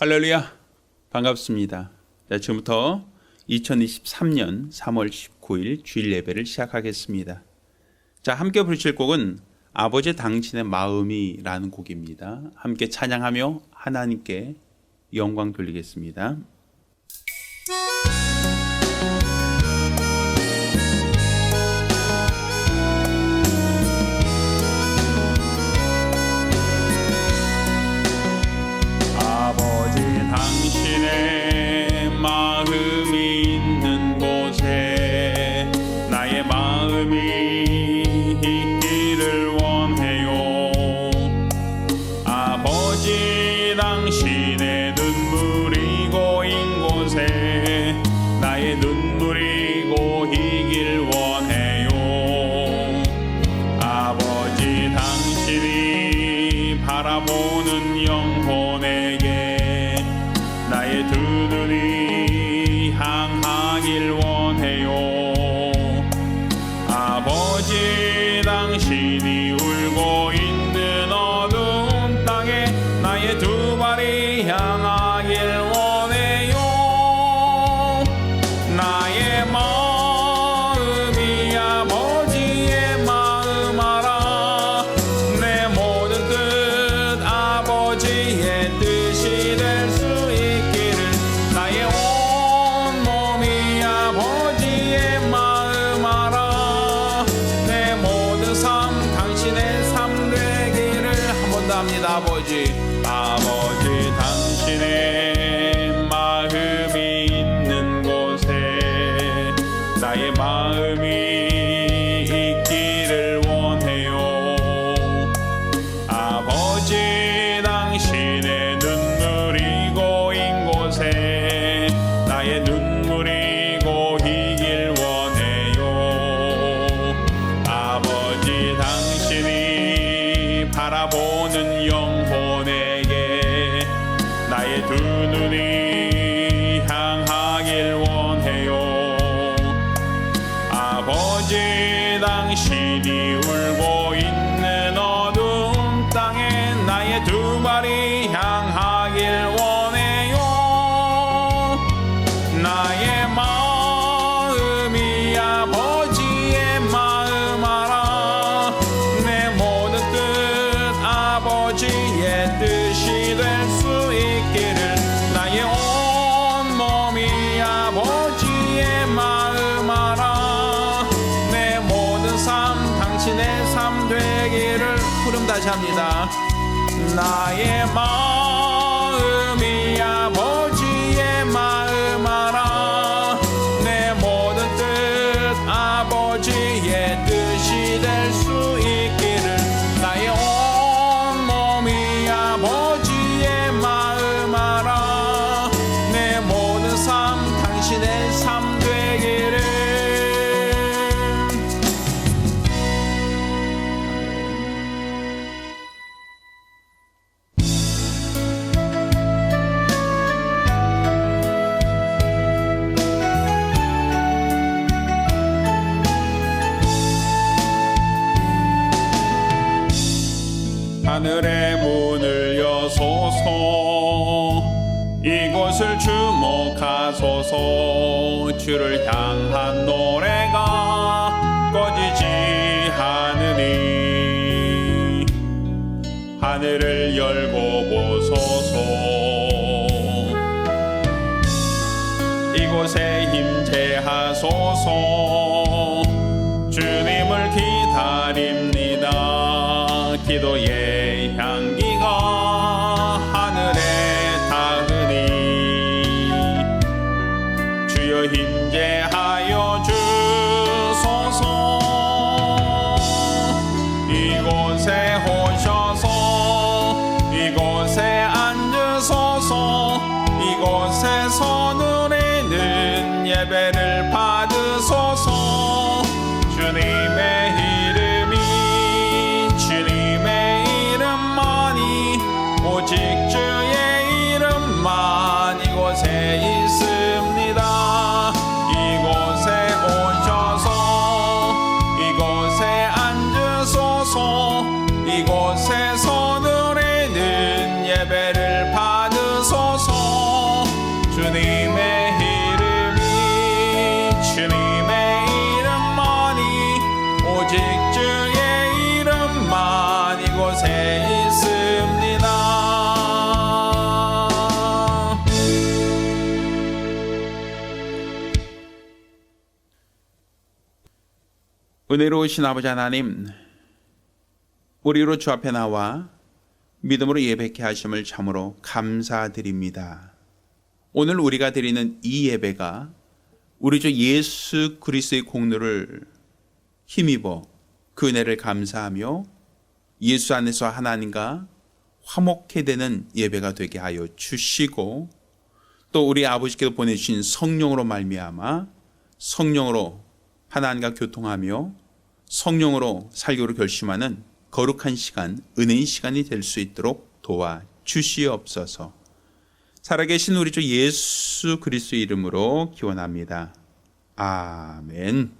할렐루야, 반갑습니다. 자, 지금부터 2023년 3월 19일 주일 예배를 시작하겠습니다. 자, 함께 부르실 곡은 아버지 당신의 마음이라는 곡입니다. 함께 찬양하며 하나님께 영광 돌리겠습니다. 당신의 마음이 있는 곳에 나의 마음이 있기를 원해요. 아버지 당신의 눈물이 고인 곳에 나의 눈물이 고이길 원해요. 아버지 당신이 바라보는 영혼에게 나의 두 눈이 향하길 원해요. 아버지 당신이 울고 있는 어두운 땅에 나의 두 발이 향하길 원해요. 나의 마음이 아버지의 마음 알아. 내 모든 뜻 아버지의 뜻이 될 수 나의 온 몸이 아버지의 마음 알아. 내 모든 삶 당신의 삶 되기를 한 번 더 합니다. 아버지 당신의 마음이 있는 곳에 나의 마음이 있기를 원해요. 아버지 당신의 눈물이 고인 곳에 나의 눈물이 고이길 원해요. 아버지 당신이 바라보는 영혼에게 나의 두 눈이 향하길 원해요. 아버지 당신이 울고 있는 어두운 땅에 나의 두 발이 향하길 원해요. 나의 마음이 아버지의 마음 알아. 내 모든 뜻 아버지의 뜻이 될 수 있기를 나의 온 몸이 아버지의 마음 알아. 내 모든 삶 당신의 삶 되기를 부름 다시 합니다. 나의 마음이 아버지의 마음 알아. 내 모든 뜻 아버지의 뜻이 될 수 있기를 나의 온 몸이 아버지의 마음 알아. 내 모든 삶 당신의 삶 되기를. 하늘의 문을 여소서. 이곳을 주목하소서. 주를 향한 노래가 꺼지지 않으니 하늘을 열고 보소서. 이곳에 임재하소서. 주님을 기다립니다. 기도의 향기가 하늘에 닿으니 주여 임재하여 주소서. 이곳에 오셔서 이곳에 앉으소서. 이곳에서 누리는 예배를 받으소서. 주님의 이름이 주님의 이름만이 오직 주의 이름만 이곳에 있습니다. 이곳에 오셔서 이곳에 앉으소서. 이곳에서 누리는 예배를 받으소서. 은혜로우신 아버지 하나님, 우리로 주 앞에 나와 믿음으로 예배케 하심을 참으로 감사드립니다. 오늘 우리가 드리는 이 예배가 우리 주 예수 그리스도의 공로를 힘입어 그 은혜를 감사하며 예수 안에서 하나님과 화목해 되는 예배가 되게 하여 주시고, 또 우리 아버지께서 보내주신 성령으로 말미암아 성령으로 하나님과 교통하며 성령으로 살기로 결심하는 거룩한 시간, 은혜의 시간이 될 수 있도록 도와주시옵소서. 살아계신 우리 주 예수 그리스도의 이름으로 기원합니다. 아멘.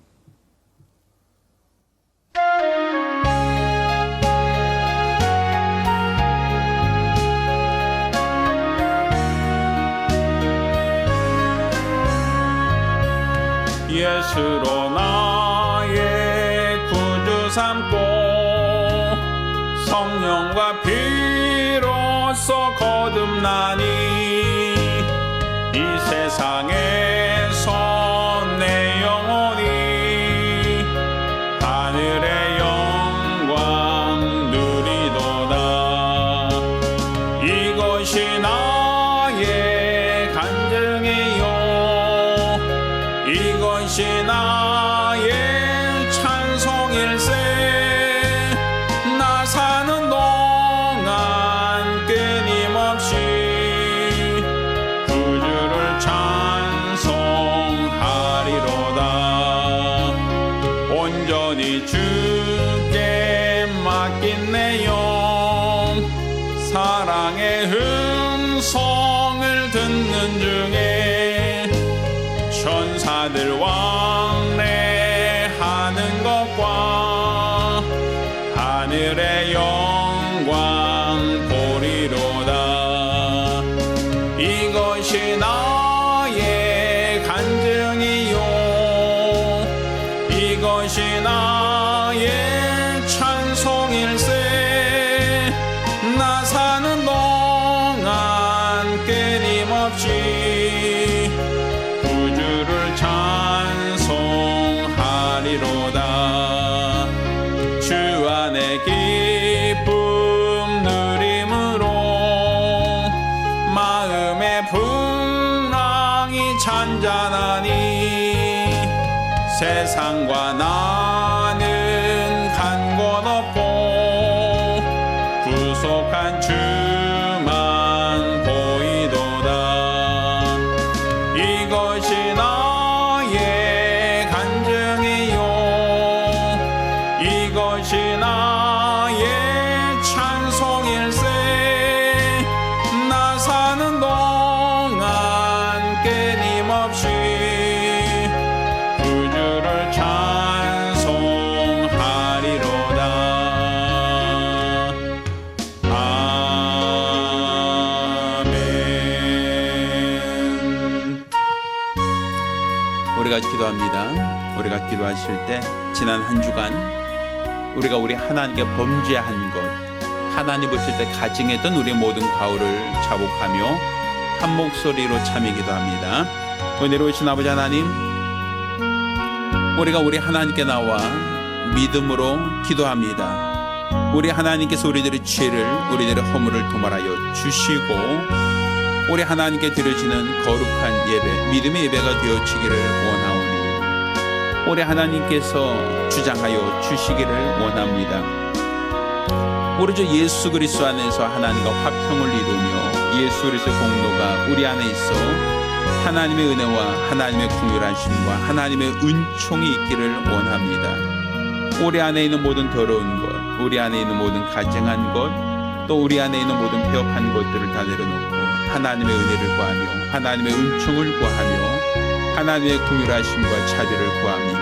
예수로 나의 구주 삼고 성령과 피로써 거듭나니 이 세상에서 내 영혼이 하늘의 영광 누리도다. 이것이 나의 간증이요, 이것이 나의 찬송일세. 나 사는 동안 끊임없이 구주를 찬송하리로다. 온전히 주께 맡긴 내 영, 사랑의 음성을 듣는 중에 천사들 왕래하는 것과 하늘의 영광 보리로다. 이것이 나의 간증이요, 이것이 나의 찬송일세. 나 사는 동안 끊임없이 구주를 찬송하리로다. 주 안에 기쁨 누림으로 마음의 풍랑이 잔잔하니 세상과 나는 간 곳 없고 구속한 주만 보이도다. 이것이 나의 간증이요, 이것이 나의 찬송일세. 나 사는 동안 끊임없이 구주를 찬송하리로다. 아멘. 우리가 기도합니다. 우리가 기도하실 때 지난 한 주간 우리가 우리 하나님께 범죄한 것, 하나님 보실 때 가증했던 우리의 모든 과오를 자복하며 한 목소리로 참여 기도합니다. 은혜로우신 아버지 하나님, 우리가 우리 하나님께 나와 믿음으로 기도합니다. 우리 하나님께서 우리들의 죄를, 우리들의 허물을 도말하여 주시고 우리 하나님께 드려지는 거룩한 예배, 믿음의 예배가 되어지기를 원하오니 우리 하나님께서 주장하여 주시기를 원합니다. 우리 주 예수 그리스도 안에서 하나님과 화평을 이루며 예수 그리스도의 공로가 우리 안에 있어 하나님의 은혜와 하나님의 긍휼하심과 하나님의 은총이 있기를 원합니다. 우리 안에 있는 모든 더러운 것, 우리 안에 있는 모든 가증한 것, 또 우리 안에 있는 모든 폐역한 것들을 다 내려놓고 하나님의 은혜를 구하며 하나님의 은총을 구하며 하나님의 긍휼하심과 자비를 구합니다.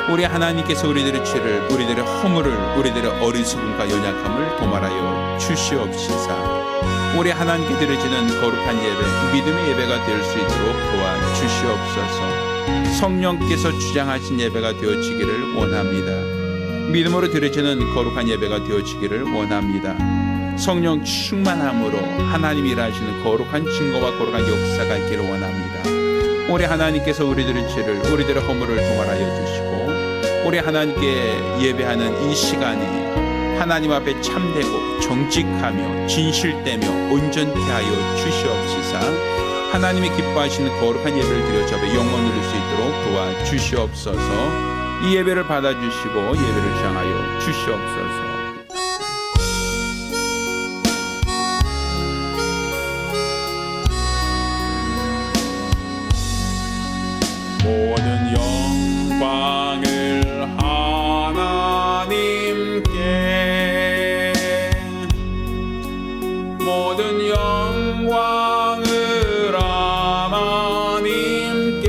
우리 하나님께서 우리들의 죄를, 우리들의 허물을, 우리들의 어리석음과 연약함을 도말하여 주시옵시사 우리 하나님께 드려지는 거룩한 예배, 믿음의 예배가 될 수 있도록 도와주시옵소서. 성령께서 주장하신 예배가 되어지기를 원합니다. 믿음으로 드려지는 거룩한 예배가 되어지기를 원합니다. 성령 충만함으로 하나님이 일하시는 거룩한 증거와 거룩한 역사가 있기를 원합니다. 우리 하나님께서 우리들의 죄를, 우리들의 허물을 도말하여 주시고 우리 하나님께 예배하는 이 시간이 하나님 앞에 참되고 정직하며 진실되며 온전케 하여 주시옵시사. 하나님이 기뻐하시는 거룩한 예배를 드려 주 앞에 영광 누릴 수 있도록 도와주시옵소서. 이 예배를 받아주시고 예배를 시작하여 주시옵소서. 모든 영광을 하나님께, 모든 영광을 하나님께,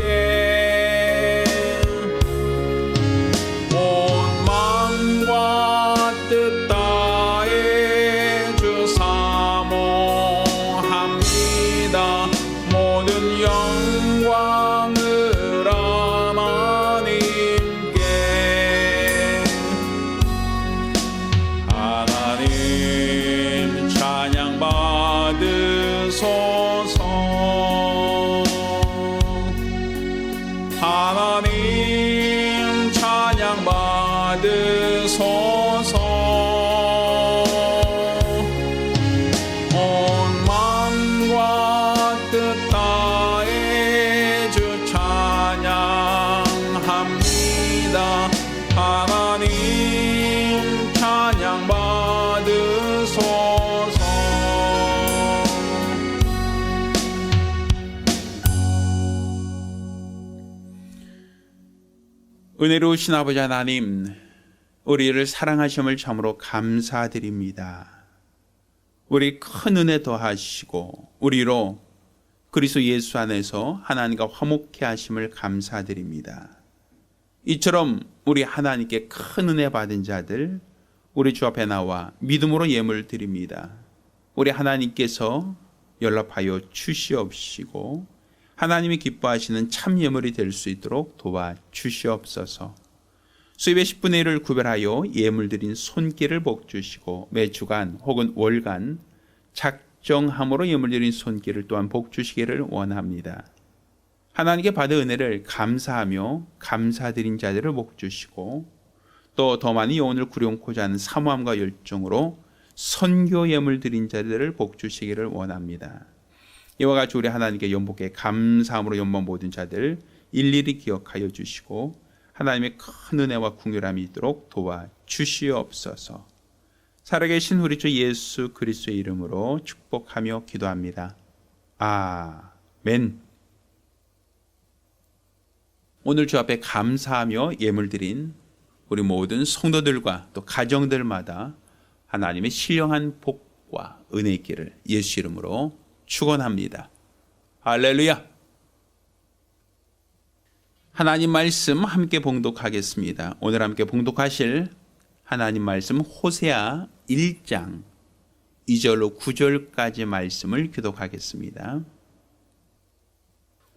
온 마음과 뜻 다해 주 사모합니다. 모든 영광을 하나님 찬양 받으소서. 온 마음과 뜻 다해 주 찬양합니다. 하나님 찬양 받으소서. 은혜로우신 아버지 하나님, 우리를 사랑하심을 참으로 감사드립니다. 우리 큰 은혜 더하시고 우리로 그리스도 예수 안에서 하나님과 화목케 하심을 감사드립니다. 이처럼 우리 하나님께 큰 은혜 받은 자들, 우리 주 앞에 나와 믿음으로 예물 드립니다. 우리 하나님께서 연락하여 주시옵시고 하나님이 기뻐하시는 참 예물이 될 수 있도록 도와주시옵소서. 수입의 10분의 1을 구별하여 예물 드린 손길을 복주시고 매주간 혹은 월간 작정함으로 예물 드린 손길을 또한 복주시기를 원합니다. 하나님께 받은 은혜를 감사하며 감사드린 자들을 복주시고 또 더 많이 영혼을 구령코자 하는 사모함과 열정으로 선교 예물 드린 자들을 복주시기를 원합니다. 이와 같이 우리 하나님께 연복에 감사함으로 연방 모든 자들 일일이 기억하여 주시고 하나님의 큰 은혜와 긍휼함이 있도록 도와주시옵소서. 살아계신 우리 주 예수 그리스도의 이름으로 축복하며 기도합니다. 아멘. 오늘 주 앞에 감사하며 예물 드린 우리 모든 성도들과 또 가정들마다 하나님의 신령한 복과 은혜 있기를 예수 이름으로 축원합니다. 할렐루야. 하나님 말씀 함께 봉독하겠습니다. 오늘 함께 봉독하실 하나님 말씀 호세아 1장 2절로 9절까지 말씀을 교독하겠습니다.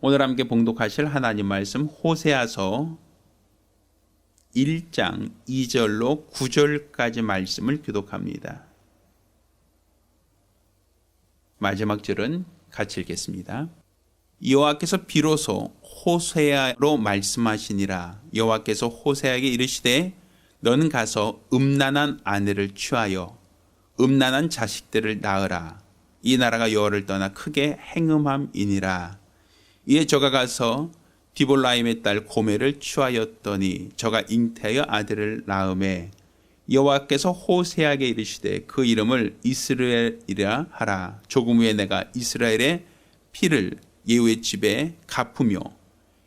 오늘 함께 봉독하실 하나님 말씀 호세아서 1장 2절로 9절까지 말씀을 교독합니다. 마지막 절은 같이 읽겠습니다. 여호와께서 비로소 호세아로 말씀하시니라. 여호와께서 호세아에게 이르시되 너는 가서 음란한 아내를 취하여 음란한 자식들을 낳으라. 이 나라가 여호와를 떠나 크게 행음함이니라. 이에 저가 가서 디볼라임의 딸 고멜을 취하였더니 저가 잉태하여 아들을 낳음에 여호와께서 호세아에게 이르시되 그 이름을 이스라엘이라 하라. 조금 후에 내가 이스라엘의 피를 예후의 집에 갚으며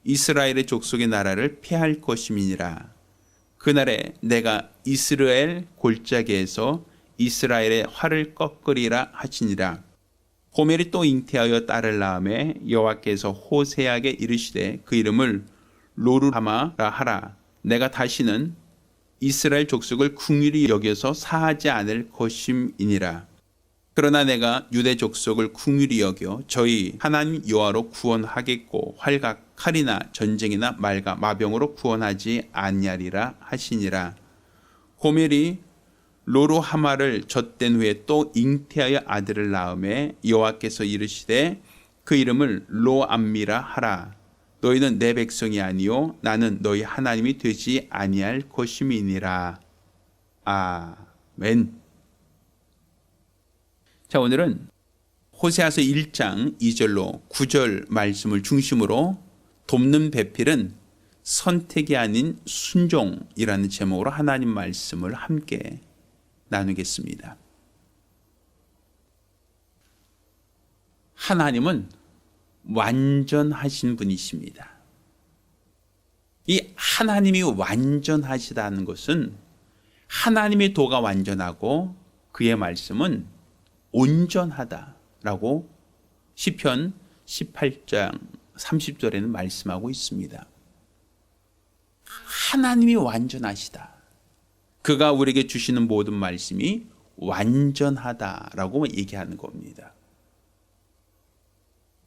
이스라엘의 족속의 나라를 폐할 것임이니라. 그날에 내가 이스라엘 골짜기에서 이스라엘의 활을 꺾으리라 하시니라. 고멜이 또 잉태하여 딸을 낳음에 여호와께서 호세아에게 이르시되 그 이름을 로르하마라 하라. 내가 다시는 이스라엘 족속을 긍휼히 여겨서 사하지 않을 것임이니라. 그러나 내가 유대 족속을 긍휼히 여겨 저희 하나님 여호와로 구원하겠고 활과 칼이나 전쟁이나 말과 마병으로 구원하지 아니하리라 하시니라. 고멜이 로르하마를 젖된 후에 또 잉태하여 아들을 낳음에 여호와께서 이르시되 그 이름을 로암미라 하라. 너희는 내 백성이 아니요 나는 너희 하나님이 되지 아니할 것임이니라. 아멘. 자, 오늘은 호세아서 1장 2절로 9절 말씀을 중심으로 돕는 배필은 선택이 아닌 순종이라는 제목으로 하나님 말씀을 함께 나누겠습니다. 하나님은 완전하신 분이십니다. 이 하나님이 완전하시다는 것은 하나님의 도가 완전하고 그의 말씀은 온전하다라고 시편 18장 30절에는 말씀하고 있습니다. 하나님이 완전하시다. 그가 우리에게 주시는 모든 말씀이 완전하다라고 얘기하는 겁니다.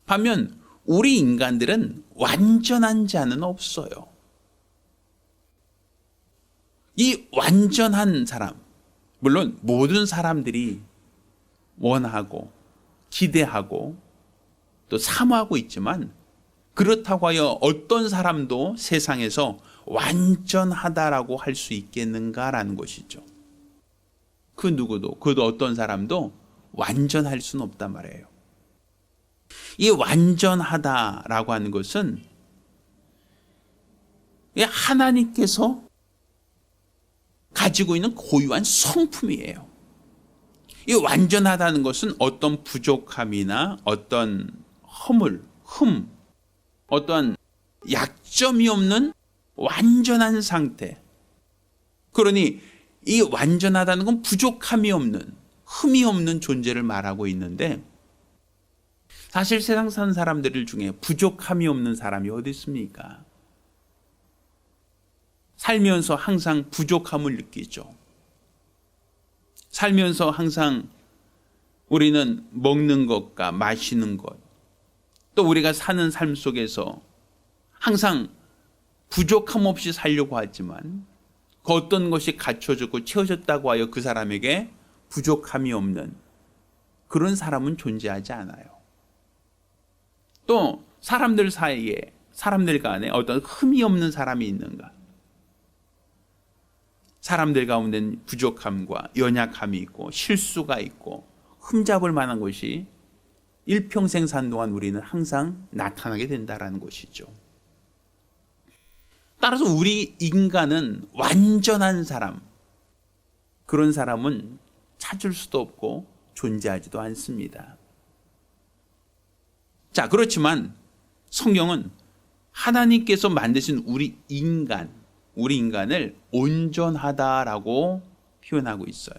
반면 우리 인간들은 완전한 자는 없어요. 이 완전한 사람, 물론 모든 사람들이 원하고 기대하고 또 사모하고 있지만 그렇다고 하여 어떤 사람도 세상에서 완전하다라고 할 수 있겠는가라는 것이죠. 그 누구도, 그 어떤 사람도 완전할 수는 없단 말이에요. 이 완전하다라고 하는 것은 하나님께서 가지고 있는 고유한 성품이에요. 이 완전하다는 것은 어떤 부족함이나 어떤 허물, 어떤 약점이 없는 완전한 상태. 그러니 이 완전하다는 건 부족함이 없는, 흠이 없는 존재를 말하고 있는데 사실 세상 사는 사람들 중에 부족함이 없는 사람이 어디 있습니까? 살면서 항상 부족함을 느끼죠. 살면서 항상 우리는 먹는 것과 마시는 것, 또 우리가 사는 삶 속에서 항상 부족함 없이 살려고 하지만 그 어떤 것이 갖춰졌고 채워졌다고 하여 그 사람에게 부족함이 없는 그런 사람은 존재하지 않아요. 또 사람들 사이에, 사람들 간에 어떤 흠이 없는 사람이 있는가? 사람들 가운데는 부족함과 연약함이 있고 실수가 있고 흠잡을 만한 것이 일평생 산 동안 우리는 항상 나타나게 된다는 것이죠. 따라서 우리 인간은 완전한 사람, 그런 사람은 찾을 수도 없고 존재하지도 않습니다. 자, 그렇지만 성경은 하나님께서 만드신 우리 인간을 온전하다라고 표현하고 있어요.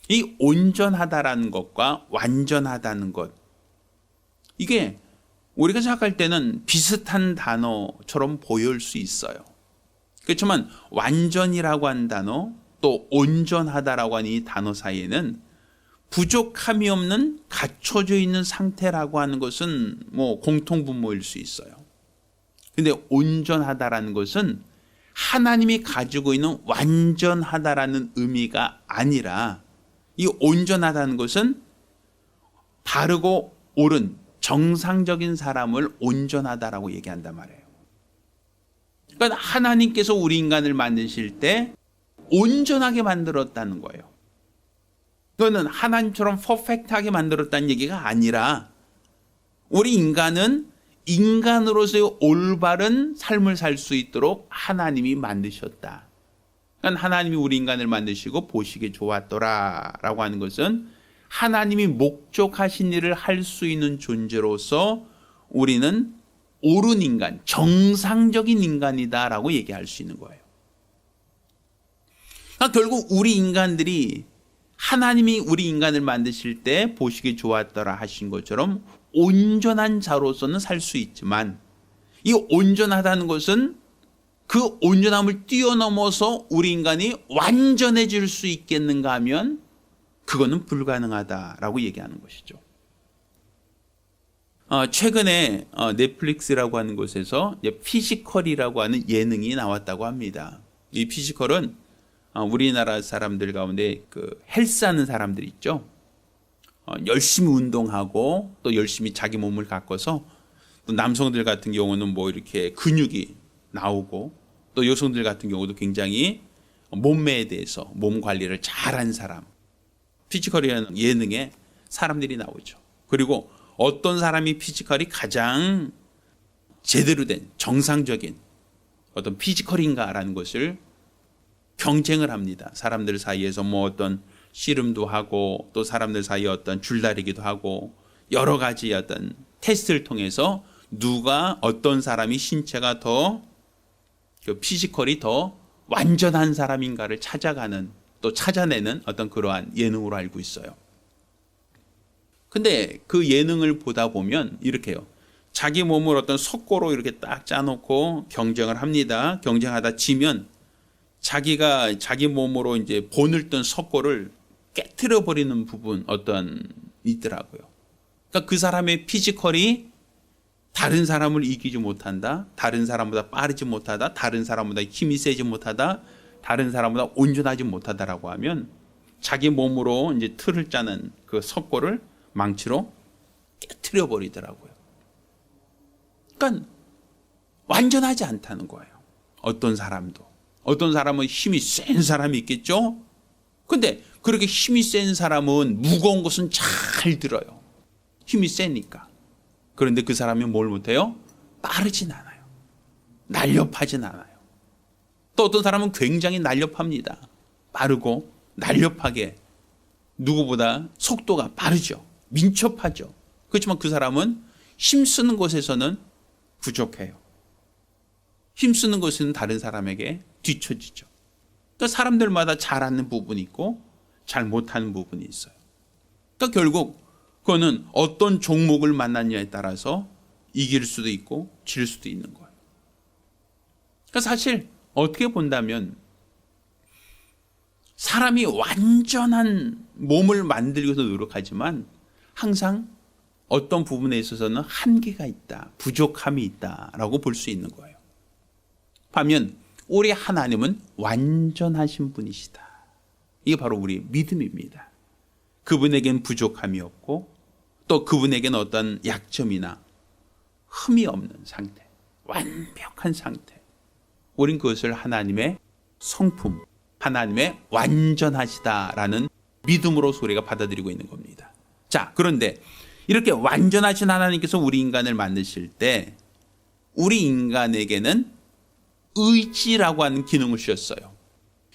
이 온전하다라는 것과 완전하다는 것, 이게 우리가 생각할 때는 비슷한 단어처럼 보일 수 있어요. 그렇지만 완전이라고 한 단어, 또 온전하다라고 하는 이 단어 사이에는 부족함이 없는 갖춰져 있는 상태라고 하는 것은 공통분모일 수 있어요. 근데 온전하다라는 것은 하나님이 가지고 있는 완전하다라는 의미가 아니라 이 온전하다는 것은 바르고 옳은 정상적인 사람을 온전하다라고 얘기한단 말이에요. 그러니까 하나님께서 우리 인간을 만드실 때 온전하게 만들었다는 거예요. 그거는 하나님처럼 퍼펙트하게 만들었다는 얘기가 아니라 우리 인간은 인간으로서의 올바른 삶을 살 수 있도록 하나님이 만드셨다. 그러니까 하나님이 우리 인간을 만드시고 보시기에 좋았더라라고 하는 것은 하나님이 목적하신 일을 할 수 있는 존재로서 우리는 옳은 인간, 정상적인 인간이다라고 얘기할 수 있는 거예요. 그러니까 결국 우리 인간들이 하나님이 우리 인간을 만드실 때 보시기 좋았더라 하신 것처럼 온전한 자로서는 살 수 있지만 이 온전하다는 것은 그 온전함을 뛰어넘어서 우리 인간이 완전해질 수 있겠는가 하면 그거는 불가능하다라고 얘기하는 것이죠. 최근에 넷플릭스라고 하는 곳에서 피지컬이라고 하는 예능이 나왔다고 합니다. 이 피지컬은 우리나라 사람들 가운데 그 헬스하는 사람들 있죠. 열심히 운동하고 또 열심히 자기 몸을 가꿔서 또 남성들 같은 경우는 뭐 이렇게 근육이 나오고, 또 여성들 같은 경우도 굉장히 몸매에 대해서 몸 관리를 잘한 사람, 피지컬이라는 예능에 사람들이 나오죠. 그리고 어떤 사람이 피지컬이 가장 제대로 된 정상적인 어떤 피지컬인가라는 것을 경쟁을 합니다. 사람들 사이에서 뭐 어떤 씨름도 하고, 또 사람들 사이에 어떤 줄다리기도 하고, 여러 가지 어떤 테스트를 통해서 누가 어떤 사람이 신체가 더 그 피지컬이 더 완전한 사람인가를 찾아가는, 또 찾아내는 어떤 그러한 예능으로 알고 있어요. 근데 그 예능을 보다 보면 이렇게 해요. 자기 몸을 어떤 석고로 이렇게 딱 짜놓고 경쟁을 합니다. 경쟁하다 지면 자기가 자기 몸으로 이제 본을 뜬 석고를 깨트려 버리는 부분 어떤 있더라고요. 그러니까 그 사람의 피지컬이 다른 사람을 이기지 못한다, 다른 사람보다 빠르지 못하다, 다른 사람보다 힘이 세지 못하다, 다른 사람보다 온전하지 못하다라고 하면 자기 몸으로 이제 틀을 짜는 그 석고를 망치로 깨트려 버리더라고요. 그러니까 완전하지 않다는 거예요. 어떤 사람은 힘이 센 사람이 있겠죠. 근데 그렇게 힘이 센 사람은 무거운 것은 잘 들어요. 힘이 세니까. 그런데 그 사람이 뭘 못해요? 빠르진 않아요. 날렵하진 않아요. 또 어떤 사람은 굉장히 날렵합니다. 빠르고 날렵하게, 누구보다 속도가 빠르죠. 민첩하죠. 그렇지만 그 사람은 힘쓰는 것에서는 부족해요. 힘쓰는 것은 다른 사람에게 뒤처지죠. 그러니까 사람들마다 잘하는 부분이 있고 잘 못하는 부분이 있어요. 그러니까 결국 그거는 어떤 종목을 만났냐에 따라서 이길 수도 있고 질 수도 있는 거예요. 그러니까 사실 어떻게 본다면 사람이 완전한 몸을 만들기 위해서 노력하지만 항상 어떤 부분에 있어서는 한계가 있다, 부족함이 있다라고 볼 수 있는 거예요. 반면 우리 하나님은 완전하신 분이시다. 이게 바로 우리 믿음입니다. 그분에겐 부족함이 없고, 또 그분에게는 어떤 약점이나 흠이 없는 상태, 완벽한 상태. 우린 그것을 하나님의 성품, 하나님의 완전하시다라는 믿음으로서 우리가 받아들이고 있는 겁니다. 자, 그런데 이렇게 완전하신 하나님께서 우리 인간을 만드실 때 우리 인간에게는 의지라고 하는 기능을 주셨어요.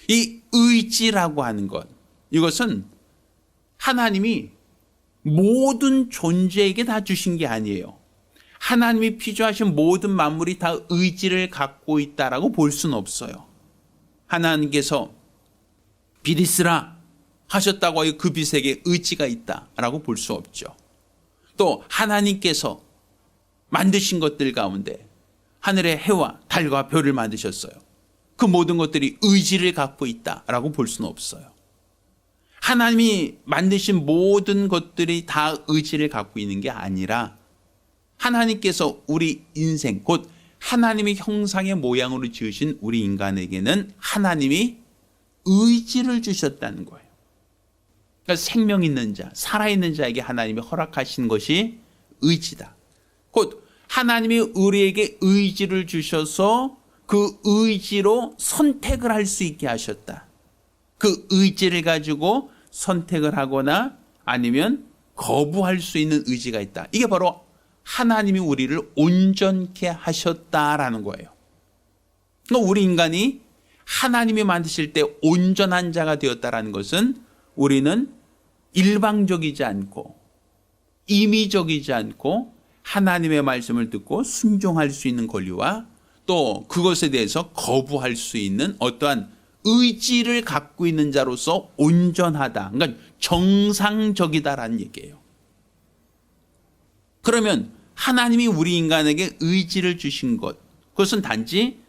이 의지라고 하는 것, 이것은 하나님이 모든 존재에게 다 주신 게 아니에요. 하나님이 피조하신 모든 만물이 다 의지를 갖고 있다라고 볼 수는 없어요. 하나님께서 빛이 있으라 하셨다고 해서 그 빛에게 의지가 있다라고 볼 수 없죠. 또 하나님께서 만드신 것들 가운데 하늘의 해와 달과 별을 만드셨어요. 그 모든 것들이 의지를 갖고 있다라고 볼 수는 없어요. 하나님이 만드신 모든 것들이 다 의지를 갖고 있는 게 아니라 하나님께서 우리 인생, 곧 하나님의 형상의 모양으로 지으신 우리 인간에게는 하나님이 의지를 주셨다는 거예요. 그러니까 생명 있는 자, 살아있는 자에게 하나님이 허락하신 것이 의지다. 곧 하나님이 우리에게 의지를 주셔서 그 의지로 선택을 할 수 있게 하셨다. 그 의지를 가지고 선택을 하거나 아니면 거부할 수 있는 의지가 있다. 이게 바로 하나님이 우리를 온전케 하셨다라는 거예요. 그러니까 우리 인간이 하나님이 만드실 때 온전한 자가 되었다라는 것은 우리는 일방적이지 않고 임의적이지 않고 하나님의 말씀을 듣고 순종할 수 있는 권리와 또 그것에 대해서 거부할 수 있는 어떠한 의지를 갖고 있는 자로서 온전하다. 그러니까 정상적이다라는 얘기예요. 그러면 하나님이 우리 인간에게 의지를 주신 것, 그것은 단지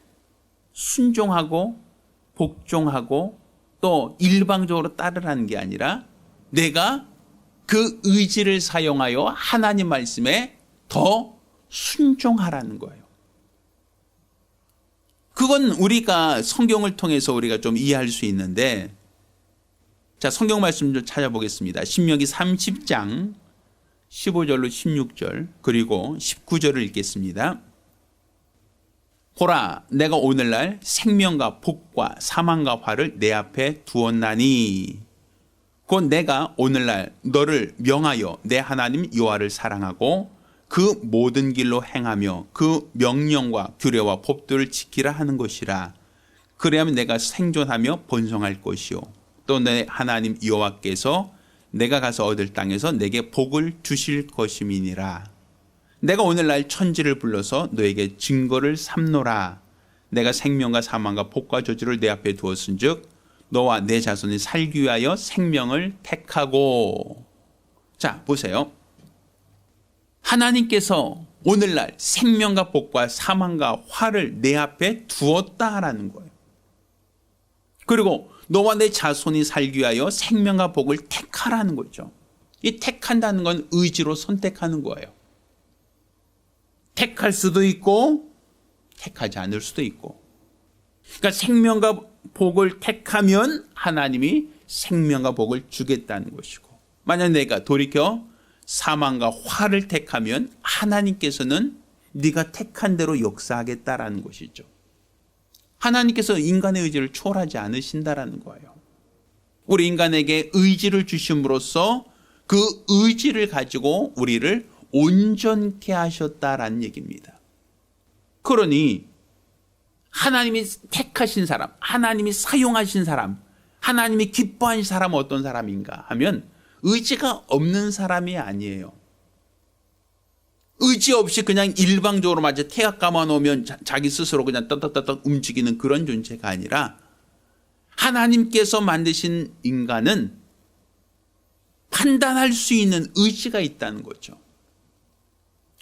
순종하고 복종하고 또 일방적으로 따르라는 게 아니라 내가 그 의지를 사용하여 하나님 말씀에 더 순종하라는 거예요. 그건 우리가 성경을 통해서 우리가 좀 이해할 수 있는데, 자, 성경 말씀 좀 찾아보겠습니다. 신명기 30장 15절로 16절 그리고 19절을 읽겠습니다. 보라, 내가 오늘날 생명과 복과 사망과 화를 내 앞에 두었나니 곧 내가 오늘날 너를 명하여 내 하나님 여호와를 사랑하고 그 모든 길로 행하며 그 명령과 규례와 법도를 지키라 하는 것이라. 그래야면 내가 생존하며 번성할 것이요 또 내 하나님 여호와께서 내가 가서 얻을 땅에서 내게 복을 주실 것임이니라. 내가 오늘날 천지를 불러서 너에게 증거를 삼노라. 내가 생명과 사망과 복과 저주를 내 앞에 두었은즉 너와 내 자손이 살기 위하여 생명을 택하고. 자, 보세요. 하나님께서 오늘날 생명과 복과 사망과 화를 내 앞에 두었다라는 거예요. 그리고 너와 내 자손이 살기 위하여 생명과 복을 택하라는 거죠. 이 택한다는 건 의지로 선택하는 거예요. 택할 수도 있고 택하지 않을 수도 있고. 그러니까 생명과 복을 택하면 하나님이 생명과 복을 주겠다는 것이고, 만약 내가 돌이켜 사망과 화를 택하면 하나님께서는 네가 택한 대로 역사하겠다라는 것이죠. 하나님께서 인간의 의지를 초월하지 않으신다라는 거예요. 우리 인간에게 의지를 주심으로써 그 의지를 가지고 우리를 온전케 하셨다라는 얘기입니다. 그러니 하나님이 택하신 사람, 하나님이 사용하신 사람, 하나님이 기뻐하신 사람은 어떤 사람인가 하면 의지가 없는 사람이 아니에요. 의지 없이 그냥 일방적으로 마치 태양감아 놓으면 자기 스스로 그냥 떠떡떠떡 움직이는 그런 존재가 아니라 하나님께서 만드신 인간은 판단할 수 있는 의지가 있다는 거죠.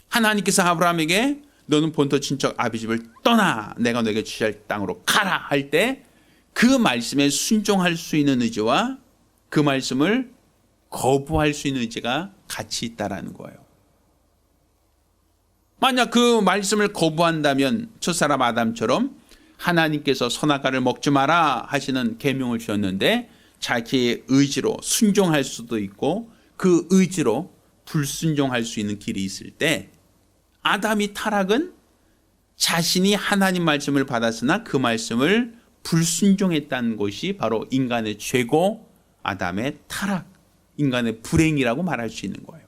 하나님께서 아브라함에게 너는 본토 친척 아비 집을 떠나 내가 너에게 취할 땅으로 가라 할 때 그 말씀에 순종할 수 있는 의지와 그 말씀을 거부할 수 있는 의지가 같이 있다라는 거예요. 만약 그 말씀을 거부한다면 첫사람 아담처럼 하나님께서 선악과를 먹지 마라 하시는 계명을 주셨는데 자기의 의지로 순종할 수도 있고 그 의지로 불순종할 수 있는 길이 있을 때 아담이 타락은 자신이 하나님 말씀을 받았으나 그 말씀을 불순종했다는 것이 바로 인간의 죄고 아담의 타락, 인간의 불행이라고 말할 수 있는 거예요.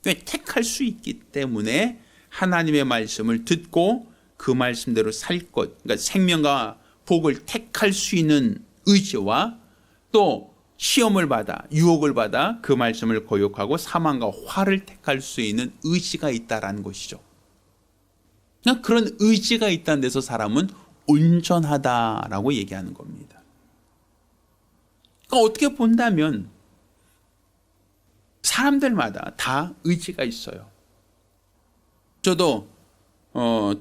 왜? 택할 수 있기 때문에 하나님의 말씀을 듣고 그 말씀대로 살 것, 그러니까 생명과 복을 택할 수 있는 의지와 또 시험을 받아, 유혹을 받아 그 말씀을 거역하고 사망과 화를 택할 수 있는 의지가 있다라는 것이죠. 그런 의지가 있다는 데서 사람은 온전하다라고 얘기하는 겁니다. 그러니까 어떻게 본다면 사람들마다 다 의지가 있어요. 저도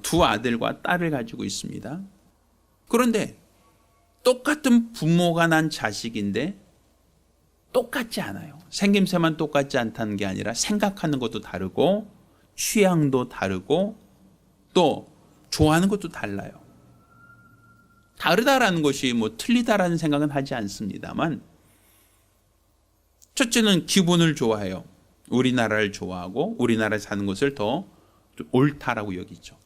두 아들과 딸을 가지고 있습니다. 그런데 똑같은 부모가 난 자식인데 똑같지 않아요. 생김새만 똑같지 않다는 게 아니라 생각하는 것도 다르고 취향도 다르고 또 좋아하는 것도 달라요. 다르다라는 것이 뭐 틀리다라는 생각은 하지 않습니다만 첫째는 기본을 좋아해요. 우리나라를 좋아하고 우리나라에 사는 것을 더 옳다라고 여기죠.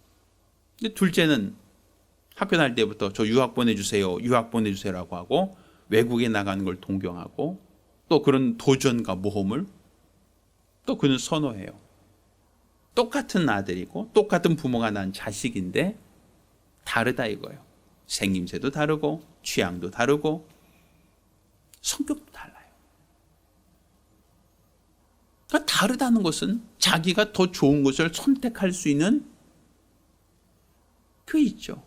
근데 둘째는 학교 다닐 때부터 저 유학 보내주세요, 유학 보내주세요라고 하고 외국에 나가는 걸 동경하고 또 그런 도전과 모험을 또 그는 선호해요. 똑같은 아들이고 똑같은 부모가 난 자식인데 다르다 이거예요. 생김새도 다르고 취향도 다르고 성격도 달라요. 그러니까 다르다는 것은 자기가 더 좋은 것을 선택할 수 있는 그 있죠.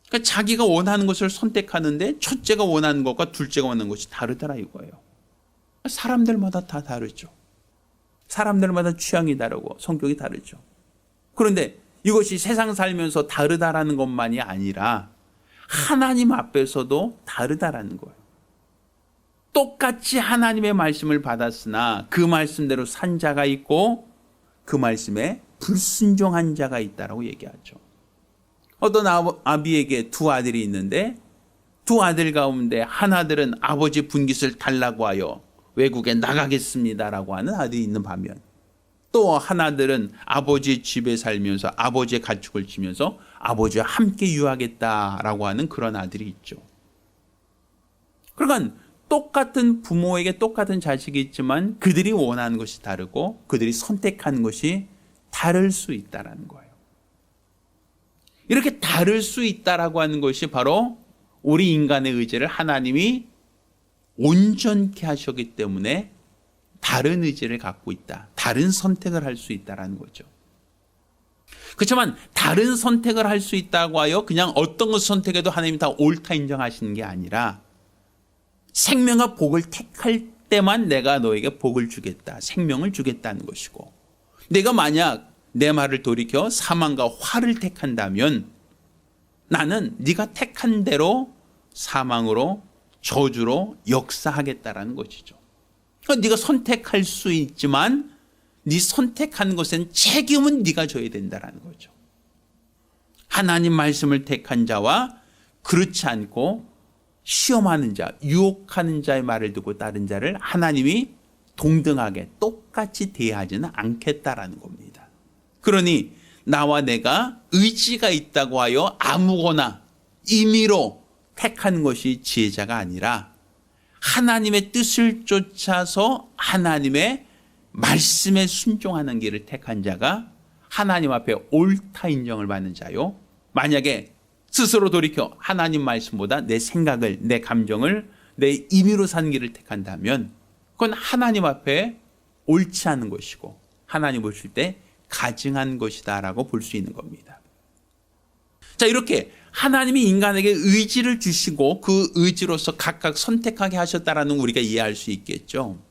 그러니까 자기가 원하는 것을 선택하는데 첫째가 원하는 것과 둘째가 원하는 것이 다르더라 이거예요. 사람들마다 다 다르죠. 사람들마다 취향이 다르고 성격이 다르죠. 그런데 이것이 세상 살면서 다르다라는 것만이 아니라 하나님 앞에서도 다르다라는 거예요. 똑같이 하나님의 말씀을 받았으나 그 말씀대로 산 자가 있고 그 말씀에 불순종한 자가 있다라고 얘기하죠. 어떤 아비에게 두 아들이 있는데 두 아들 가운데 한 아들은 아버지 분깃을 달라고 하여 외국에 나가겠습니다라고 하는 아들이 있는 반면, 또 하나들은 아버지의 집에 살면서 아버지의 가축을 지면서 아버지와 함께 유하겠다라고 하는 그런 아들이 있죠. 그러니까 똑같은 부모에게 똑같은 자식이 있지만 그들이 원하는 것이 다르고 그들이 선택하는 것이 다를 수 있다는 거예요. 이렇게 다를 수 있다라고 하는 것이 바로 우리 인간의 의지를 하나님이 온전케 하셨기 때문에 다른 의지를 갖고 있다. 다른 선택을 할 수 있다는 거죠. 그렇지만 다른 선택을 할 수 있다고 하여 그냥 어떤 것을 선택해도 하나님이 다 옳다 인정하시는 게 아니라 생명과 복을 택할 때만 내가 너에게 복을 주겠다. 생명을 주겠다는 것이고, 내가 만약 내 말을 돌이켜 사망과 화를 택한다면 나는 네가 택한 대로 사망으로 저주로 역사하겠다라는 것이죠. 그러니까 네가 선택할 수 있지만 네 선택하는 것엔 책임은 네가 져야 된다라는 거죠. 하나님 말씀을 택한 자와 그렇지 않고 시험하는 자, 유혹하는 자의 말을 듣고 따른 자를 하나님이 동등하게 똑같이 대하지는 않겠다라는 겁니다. 그러니 나와 내가 의지가 있다고 하여 아무거나 임의로 택하는 것이 지혜자가 아니라 하나님의 뜻을 쫓아서 하나님의 말씀에 순종하는 길을 택한 자가 하나님 앞에 옳다 인정을 받는 자요. 만약에 스스로 돌이켜 하나님 말씀보다 내 생각을, 내 감정을, 내 임의로 사는 길을 택한다면 그건 하나님 앞에 옳지 않은 것이고 하나님 보실 때 가증한 것이다라고 볼 수 있는 겁니다. 자, 이렇게 하나님이 인간에게 의지를 주시고 그 의지로서 각각 선택하게 하셨다라는 우리가 이해할 수 있겠죠.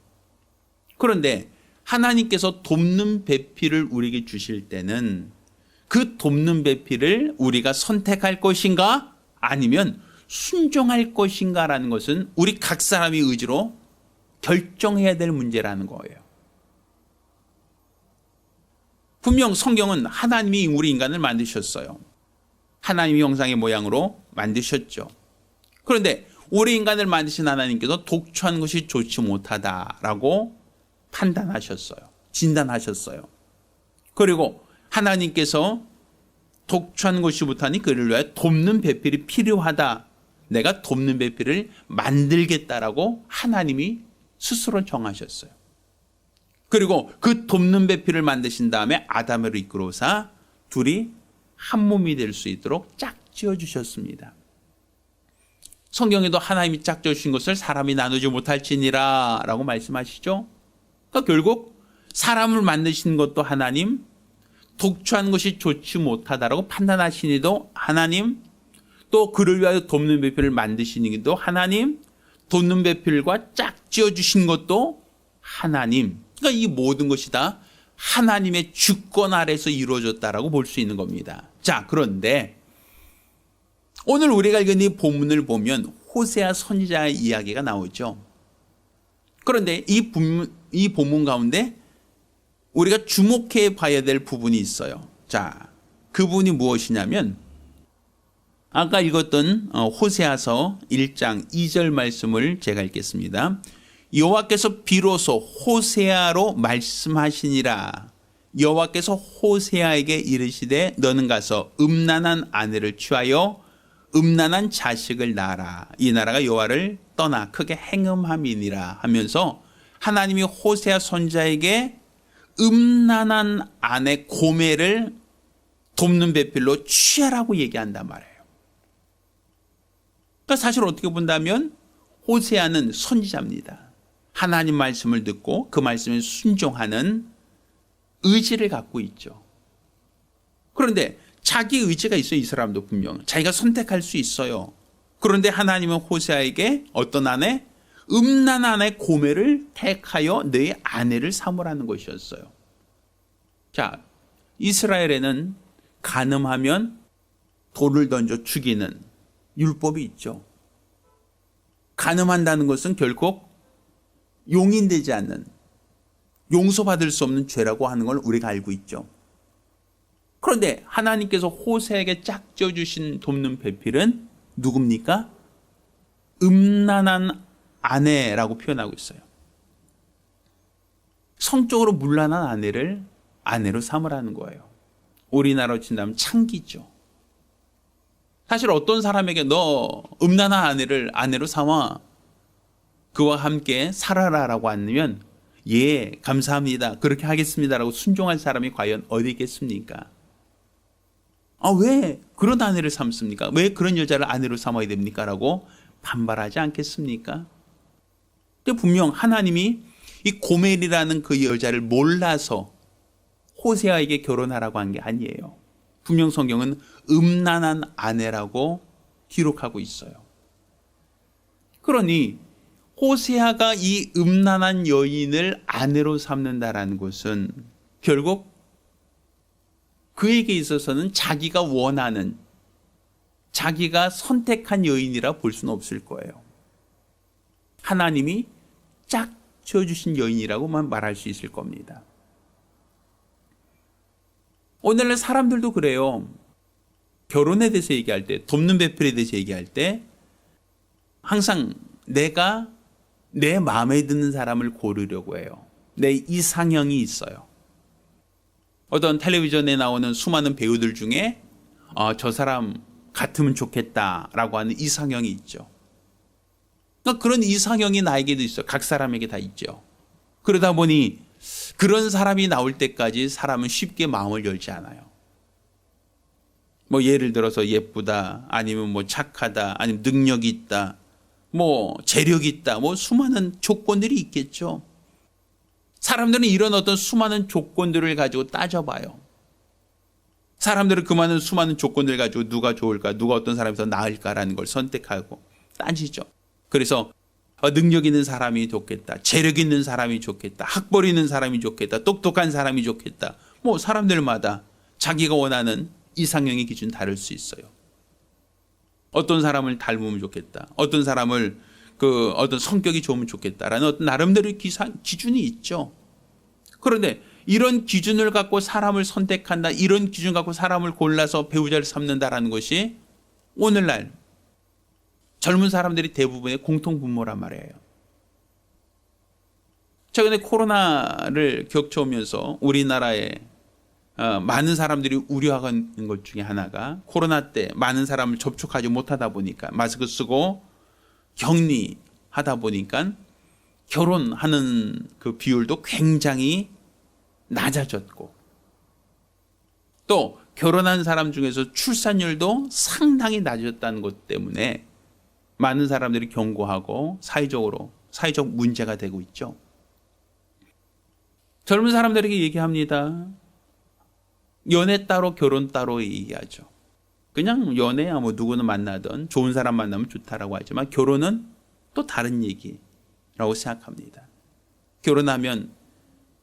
그런데 하나님께서 돕는 배필을 우리에게 주실 때는 그 돕는 배필을 우리가 선택할 것인가 아니면 순종할 것인가라는 것은 우리 각 사람의 의지로 결정해야 될 문제라는 거예요. 분명 성경은 하나님이 우리 인간을 만드셨어요. 하나님의 형상의 모양으로 만드셨죠. 그런데 우리 인간을 만드신 하나님께서 독초한 것이 좋지 못하다라고 판단하셨어요. 진단하셨어요. 그리고 하나님께서 독초한 것이 못하니 그를 위하여 돕는 배필이 필요하다. 내가 돕는 배필을 만들겠다라고 하나님이 스스로 정하셨어요. 그리고 그 돕는 배필을 만드신 다음에 아담으로 이끌어오사 둘이 한 몸이 될 수 있도록 짝지어 주셨습니다. 성경에도 하나님이 짝지어 주신 것을 사람이 나누지 못할지니라 라고 말씀하시죠. 그러니까 결국 사람을 만드신 것도 하나님, 독초한 것이 좋지 못하다라고 판단하시니도 하나님, 또 그를 위하여 돕는 배필을 만드시니도 하나님, 돕는 배필과 짝지어 주신 것도 하나님. 그러니까 이 모든 것이 다 하나님의 주권 아래서 이루어졌다라고 볼 수 있는 겁니다. 자, 그런데 오늘 우리가 읽은 이 본문을 보면 호세아 선지자의 이야기가 나오죠. 그런데 이 본문 가운데 우리가 주목해 봐야 될 부분이 있어요. 자, 그 부분이 무엇이냐면 아까 읽었던 호세아서 1장 2절 말씀을 제가 읽겠습니다. 여호와께서 비로소 호세아로 말씀하시니라. 여호와께서 호세아에게 이르시되 너는 가서 음란한 아내를 취하여 음란한 자식을 낳아라. 이 나라가 여호와를 떠나 크게 행음함이니라 하면서 하나님이 호세아 선지자에게 음란한 아내 고멜을 돕는 배필로 취하라고 얘기한단 말이에요. 그러니까 사실 어떻게 본다면 호세아는 선지자입니다. 하나님 말씀을 듣고 그 말씀에 순종하는 의지를 갖고 있죠. 그런데 자기 의지가 있어요. 이 사람도 분명 자기가 선택할 수 있어요. 그런데 하나님은 호세아에게 어떤 아내? 음란 아내 고멜을 택하여 너의 아내를 삼으라는 것이었어요. 자, 이스라엘에는 간음하면 돌을 던져 죽이는 율법이 있죠. 간음한다는 것은 결국 용인되지 않는, 용서받을 수 없는 죄라고 하는 걸 우리가 알고 있죠. 그런데 하나님께서 호세에게 짝져 주신 돕는 배필은 누굽니까? 음란한 아내라고 표현하고 있어요. 성적으로 문란한 아내를 아내로 삼으라는 거예요. 우리나라로 친다면 창기죠. 사실 어떤 사람에게 너 음란한 아내를 아내로 삼아 그와 함께 살아라라고 하면 예, 감사합니다. 그렇게 하겠습니다라고 순종할 사람이 과연 어디 있겠습니까? 왜 그런 아내를 삼습니까? 왜 그런 여자를 아내로 삼아야 됩니까? 라고 반발하지 않겠습니까? 근데 분명 하나님이 이 고멜이라는 그 여자를 몰라서 호세아에게 결혼하라고 한 게 아니에요. 분명 성경은 음란한 아내라고 기록하고 있어요. 그러니 호세아가 이 음란한 여인을 아내로 삼는다라는 것은 결국 그에게 있어서는 자기가 원하는, 자기가 선택한 여인이라 볼 수는 없을 거예요. 하나님이 짝 지어주신 여인이라고만 말할 수 있을 겁니다. 오늘날 사람들도 그래요. 결혼에 대해서 얘기할 때, 돕는 배필에 대해서 얘기할 때 항상 내가 내 마음에 드는 사람을 고르려고 해요. 내 이상형이 있어요. 어떤 텔레비전에 나오는 수많은 배우들 중에 저 사람 같으면 좋겠다라고 하는 이상형이 있죠. 그런 이상형이 나에게도 있어요. 각 사람에게 다 있죠. 그러다 보니 그런 사람이 나올 때까지 사람은 쉽게 마음을 열지 않아요. 예를 들어서 예쁘다, 아니면 착하다, 아니면 능력이 있다, 재력이 있다, 수많은 조건들이 있겠죠. 사람들은 이런 어떤 수많은 조건들을 가지고 따져봐요. 사람들은 그 많은 수많은 조건들을 가지고 누가 좋을까, 누가 어떤 사람이 더 나을까라는 걸 선택하고 따지죠. 그래서 능력 있는 사람이 좋겠다, 재력 있는 사람이 좋겠다, 학벌 있는 사람이 좋겠다, 똑똑한 사람이 좋겠다. 사람들마다 자기가 원하는 이상형의 기준 다를 수 있어요. 어떤 사람을 닮으면 좋겠다, 어떤 사람을 어떤 성격이 좋으면 좋겠다라는 어떤 나름대로의 기준이 있죠. 그런데 이런 기준을 갖고 사람을 선택한다, 이런 기준 갖고 사람을 골라서 배우자를 삼는다라는 것이 오늘날 젊은 사람들이 대부분의 공통분모란 말이에요. 최근에 코로나를 겪어오면서 우리나라에 많은 사람들이 우려하는 것 중에 하나가 코로나 때 많은 사람을 접촉하지 못하다 보니까 마스크 쓰고 격리하다 보니까 결혼하는 그 비율도 굉장히 낮아졌고, 또 결혼한 사람 중에서 출산율도 상당히 낮아졌다는 것 때문에 많은 사람들이 경고하고 사회적 문제가 되고 있죠. 젊은 사람들에게 얘기합니다. 연애 따로 결혼 따로 얘기하죠. 그냥 연애야 누구는 만나든 좋은 사람 만나면 좋다라고 하지만 결혼은 또 다른 얘기라고 생각합니다. 결혼하면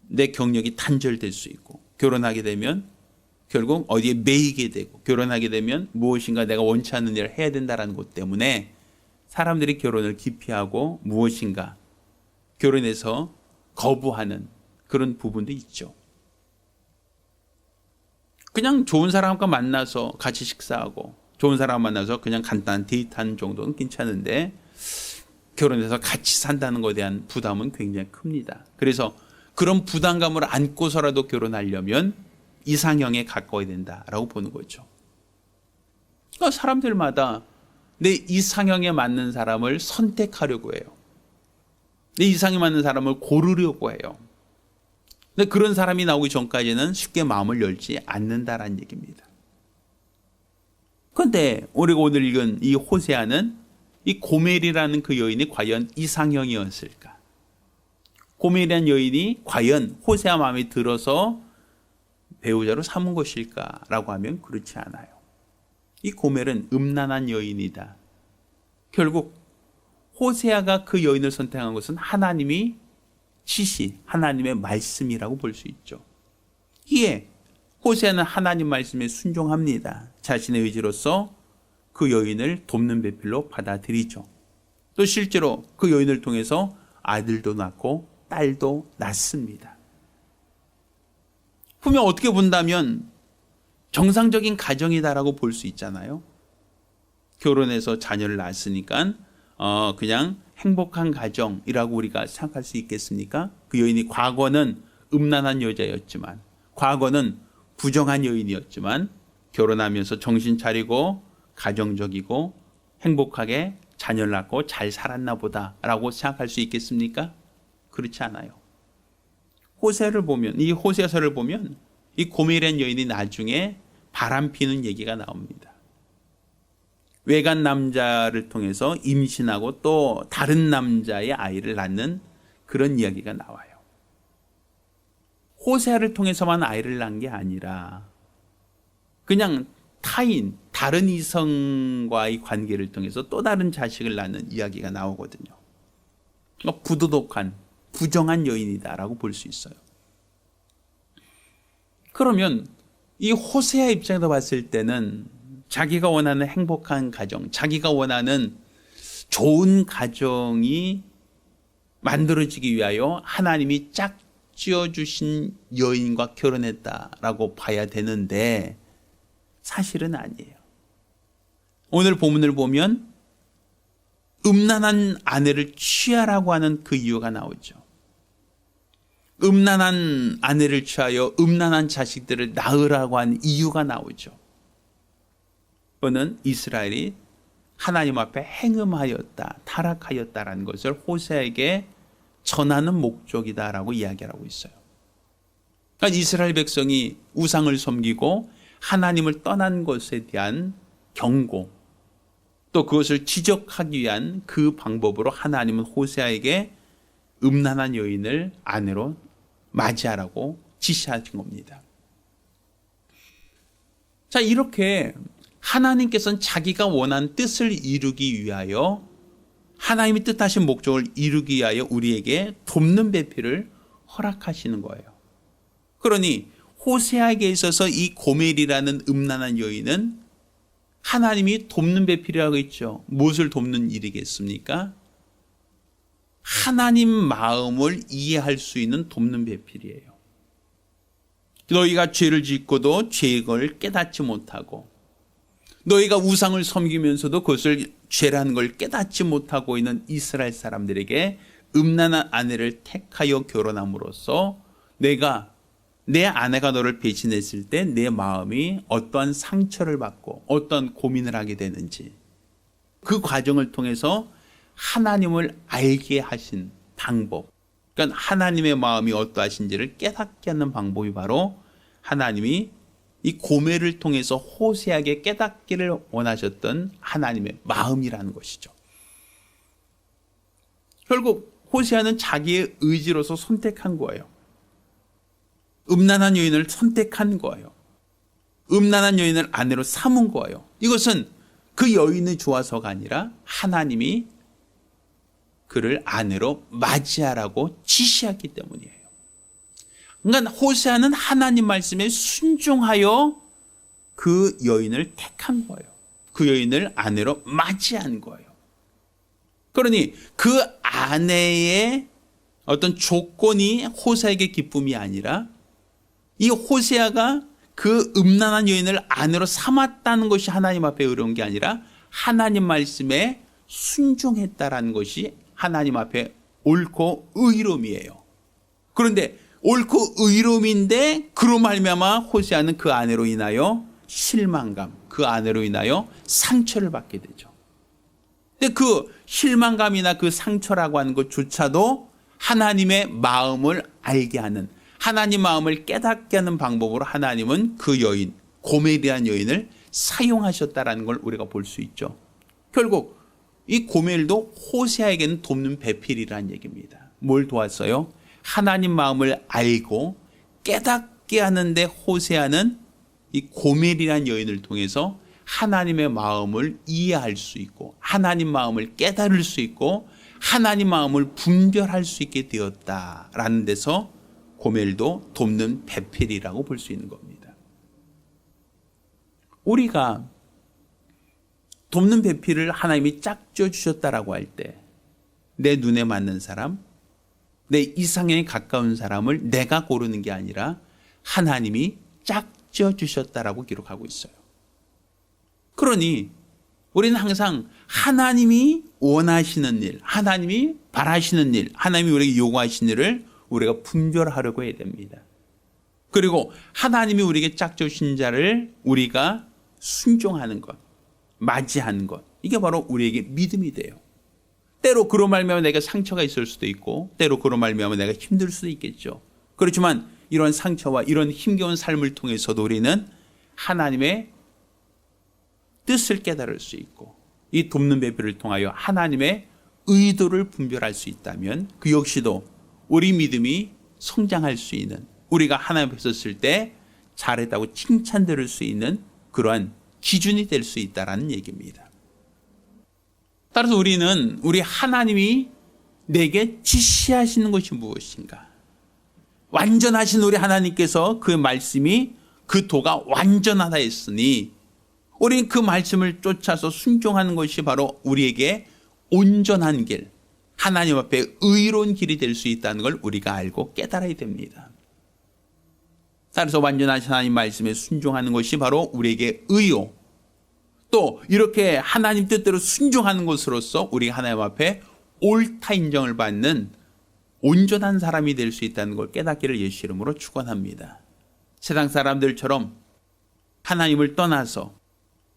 내 경력이 단절될 수 있고, 결혼하게 되면 결국 어디에 매이게 되고, 결혼하게 되면 무엇인가 내가 원치 않는 일을 해야 된다는 것 때문에 사람들이 결혼을 기피하고 무엇인가 결혼해서 거부하는 그런 부분도 있죠. 그냥 좋은 사람과 만나서 같이 식사하고 좋은 사람 만나서 그냥 간단한 데이트하는 정도는 괜찮은데 결혼해서 같이 산다는 것에 대한 부담은 굉장히 큽니다. 그래서 그런 부담감을 안고서라도 결혼하려면 이상형에 가까워야 된다라고 보는 거죠. 그러니까 사람들마다 내 이상형에 맞는 사람을 선택하려고 해요. 내 이상에 맞는 사람을 고르려고 해요. 근데 그런 사람이 나오기 전까지는 쉽게 마음을 열지 않는다라는 얘기입니다. 그런데 우리가 오늘 읽은 이 호세아는 이 고멜이라는 그 여인이 과연 이상형이었을까? 고멜이라는 여인이 과연 호세아 마음에 들어서 배우자로 삼은 것일까라고 하면 그렇지 않아요. 이 고멜은 음란한 여인이다. 결국 호세아가 그 여인을 선택한 것은 하나님이 하나님의 말씀이라고 볼 수 있죠. 이에 호세아는 하나님 말씀에 순종합니다. 자신의 의지로서 그 여인을 돕는 배필로 받아들이죠. 또 실제로 그 여인을 통해서 아들도 낳고 딸도 낳습니다. 분명 어떻게 본다면 정상적인 가정이다라고 볼 수 있잖아요. 결혼해서 자녀를 낳았으니까 그냥 행복한 가정이라고 우리가 생각할 수 있겠습니까? 그 여인이 과거는 음란한 여자였지만, 과거는 부정한 여인이었지만 결혼하면서 정신 차리고 가정적이고 행복하게 자녀를 낳고 잘 살았나 보다라고 생각할 수 있겠습니까? 그렇지 않아요. 호세아를 보면, 이 호세아서를 보면 이 고멜이라는 여인이 나중에 바람피는 얘기가 나옵니다. 외간 남자를 통해서 임신하고 또 다른 남자의 아이를 낳는 그런 이야기가 나와요. 호세아를 통해서만 아이를 낳은 게 아니라 그냥 타인, 다른 이성과의 관계를 통해서 또 다른 자식을 낳는 이야기가 나오거든요. 그러니까 부도덕한, 부정한 여인이다라고 볼 수 있어요. 그러면 이 호세아 입장에서 봤을 때는 자기가 원하는 행복한 가정, 자기가 원하는 좋은 가정이 만들어지기 위하여 하나님이 짝 지어주신 여인과 결혼했다라고 봐야 되는데 사실은 아니에요. 오늘 본문을 보면 음란한 아내를 취하라고 하는 그 이유가 나오죠. 음란한 아내를 취하여 음란한 자식들을 낳으라고 하는 이유가 나오죠. 그거는 이스라엘이 하나님 앞에 행음하였다, 타락하였다라는 것을 호세아에게 전하는 목적이다라고 이야기하고 있어요. 그러니까 이스라엘 백성이 우상을 섬기고 하나님을 떠난 것에 대한 경고, 또 그것을 지적하기 위한 그 방법으로 하나님은 호세아에게 음란한 여인을 아내로 맞이하라고 지시하신 겁니다. 자, 이렇게 하나님께서는 자기가 원한 뜻을 이루기 위하여, 하나님이 뜻하신 목적을 이루기 위하여 우리에게 돕는 배필을 허락하시는 거예요. 그러니 호세아에게 있어서 이 고멜이라는 음란한 여인은 하나님이 돕는 배필이라고 했죠. 무엇을 돕는 일이겠습니까? 하나님 마음을 이해할 수 있는 돕는 배필이에요. 너희가 죄를 짓고도 죄를 깨닫지 못하고, 너희가 우상을 섬기면서도 그것을 죄라는 걸 깨닫지 못하고 있는 이스라엘 사람들에게 음란한 아내를 택하여 결혼함으로써 내 아내가 너를 배신했을 때 내 마음이 어떠한 상처를 받고 어떤 고민을 하게 되는지, 그 과정을 통해서 하나님을 알게 하신 방법, 그러니까 하나님의 마음이 어떠하신지를 깨닫게 하는 방법이 바로 하나님이 이 고멜을 통해서 호세아에게 깨닫기를 원하셨던 하나님의 마음이라는 것이죠. 결국 호세아는 자기의 의지로서 선택한 거예요. 음란한 여인을 선택한 거예요. 음란한 여인을 아내로 삼은 거예요. 이것은 그 여인이 좋아서가 아니라 하나님이 그를 아내로 맞이하라고 지시했기 때문이에요. 그러니까 호세아는 하나님 말씀에 순종하여 그 여인을 택한 거예요. 그 여인을 아내로 맞이한 거예요. 그러니 그 아내의 어떤 조건이 호세아에게 기쁨이 아니라 이 호세아가 그 음란한 여인을 아내로 삼았다는 것이 하나님 앞에 어려운 게 아니라 하나님 말씀에 순종했다라는 것이 하나님 앞에 옳고 의로움이에요. 그런데 옳고 의로움인데 그로 말미암아 호세아는 그 아내로 인하여 실망감, 그 아내로 인하여 상처를 받게 되죠. 근데 그 실망감이나 그 상처라고 하는 것조차도 하나님의 마음을 알게 하는, 하나님 마음을 깨닫게 하는 방법으로 하나님은 그 여인, 고멜이라는 여인을 사용하셨다라는 걸 우리가 볼 수 있죠. 결국 이 고멜도 호세아에게는 돕는 배필이라는 얘기입니다. 뭘 도왔어요? 하나님 마음을 알고 깨닫게 하는데 호세아는 이 고멜이라는 여인을 통해서 하나님의 마음을 이해할 수 있고 하나님 마음을 깨달을 수 있고 하나님 마음을 분별할 수 있게 되었다라는 데서 고멜도 돕는 배필이라고 볼 수 있는 겁니다. 우리가 돕는 배필을 하나님이 짝져 주셨다라고 할 때 내 눈에 맞는 사람, 내 이상형에 가까운 사람을 내가 고르는 게 아니라 하나님이 짝져 주셨다라고 기록하고 있어요. 그러니 우리는 항상 하나님이 원하시는 일, 하나님이 바라시는 일, 하나님이 우리에게 요구하시는 일을 우리가 분별하려고 해야 됩니다. 그리고 하나님이 우리에게 짝주신 자를 우리가 순종하는 것, 맞이하는 것, 이게 바로 우리에게 믿음이 돼요. 때로 그로 말미암아 내가 상처가 있을 수도 있고 때로 그로 말미암아 내가 힘들 수도 있겠죠. 그렇지만 이런 상처와 이런 힘겨운 삶을 통해서도 우리는 하나님의 뜻을 깨달을 수 있고 이 돕는 배필을 통하여 하나님의 의도를 분별할 수 있다면 그 역시도 우리 믿음이 성장할 수 있는, 우리가 하나님 앞에 섰을 때 잘했다고 칭찬 들을 수 있는 그러한 기준이 될 수 있다는 얘기입니다. 따라서 우리는 우리 하나님이 내게 지시하시는 것이 무엇인가, 완전하신 우리 하나님께서 그 말씀이 그 도가 완전하다 했으니 우리는 그 말씀을 쫓아서 순종하는 것이 바로 우리에게 온전한 길, 하나님 앞에 의로운 길이 될 수 있다는 걸 우리가 알고 깨달아야 됩니다. 따라서 완전하신 하나님 말씀에 순종하는 것이 바로 우리에게 의요, 또 이렇게 하나님 뜻대로 순종하는 것으로서 우리가 하나님 앞에 옳다 인정을 받는 온전한 사람이 될 수 있다는 걸 깨닫기를 예수 이름으로 축원합니다. 세상 사람들처럼 하나님을 떠나서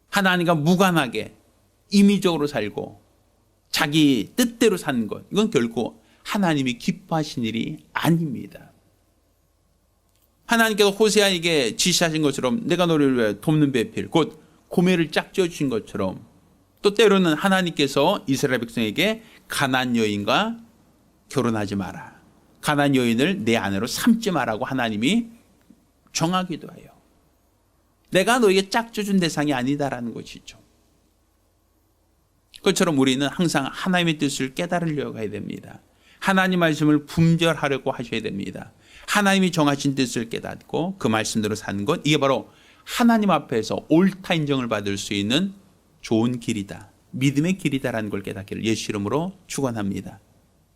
하나님과 무관하게 임의적으로 살고 자기 뜻대로 사는 것, 이건 결코 하나님이 기뻐하신 일이 아닙니다. 하나님께서 호세아에게 지시하신 것처럼 내가 너를 위해 돕는 배필, 곧 고매를 짝지어 주신 것처럼 또 때로는 하나님께서 이스라엘 백성에게 가나안 여인과 결혼하지 마라, 가나안 여인을 내 아내로 삼지 마라고 하나님이 정하기도 해요. 내가 너에게 짝져 준 대상이 아니다라는 것이죠. 그것처럼 우리는 항상 하나님의 뜻을 깨달으려고 해야 됩니다. 하나님 말씀을 분별하려고 하셔야 됩니다. 하나님이 정하신 뜻을 깨닫고 그 말씀대로 사는 것, 이게 바로 하나님 앞에서 옳다 인정을 받을 수 있는 좋은 길이다, 믿음의 길이다라는 걸 깨닫기를 예수 이름으로 축원합니다.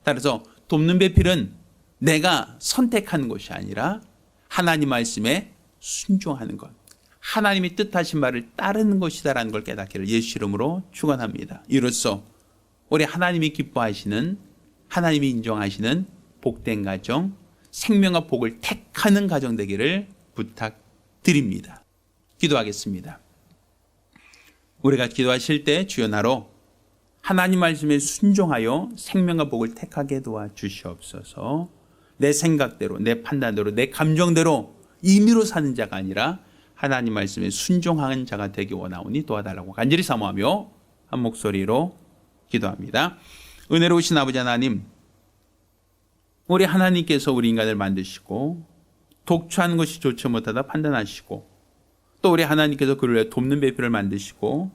따라서 돕는 배필은 내가 선택하는 것이 아니라 하나님 말씀에 순종하는 것, 하나님이 뜻하신 말을 따르는 것이다라는 걸 깨닫기를 예수 이름으로 축원합니다. 이로써 우리 하나님이 기뻐하시는, 하나님이 인정하시는 복된 가정, 생명과 복을 택하는 가정 되기를 부탁드립니다. 기도하겠습니다. 우리가 기도하실 때 주여 나로 하나님 말씀에 순종하여 생명과 복을 택하게 도와주시옵소서. 내 생각대로, 내 판단대로, 내 감정대로 임의로 사는 자가 아니라 하나님 말씀에 순종하는 자가 되기 원하오니 도와달라고 간절히 사모하며 한 목소리로 기도합니다. 은혜로우신 아버지 하나님, 우리 하나님께서 우리 인간을 만드시고 독초하는 것이 좋지 못하다 판단하시고 또 우리 하나님께서 그를 위해 돕는 배필을 만드시고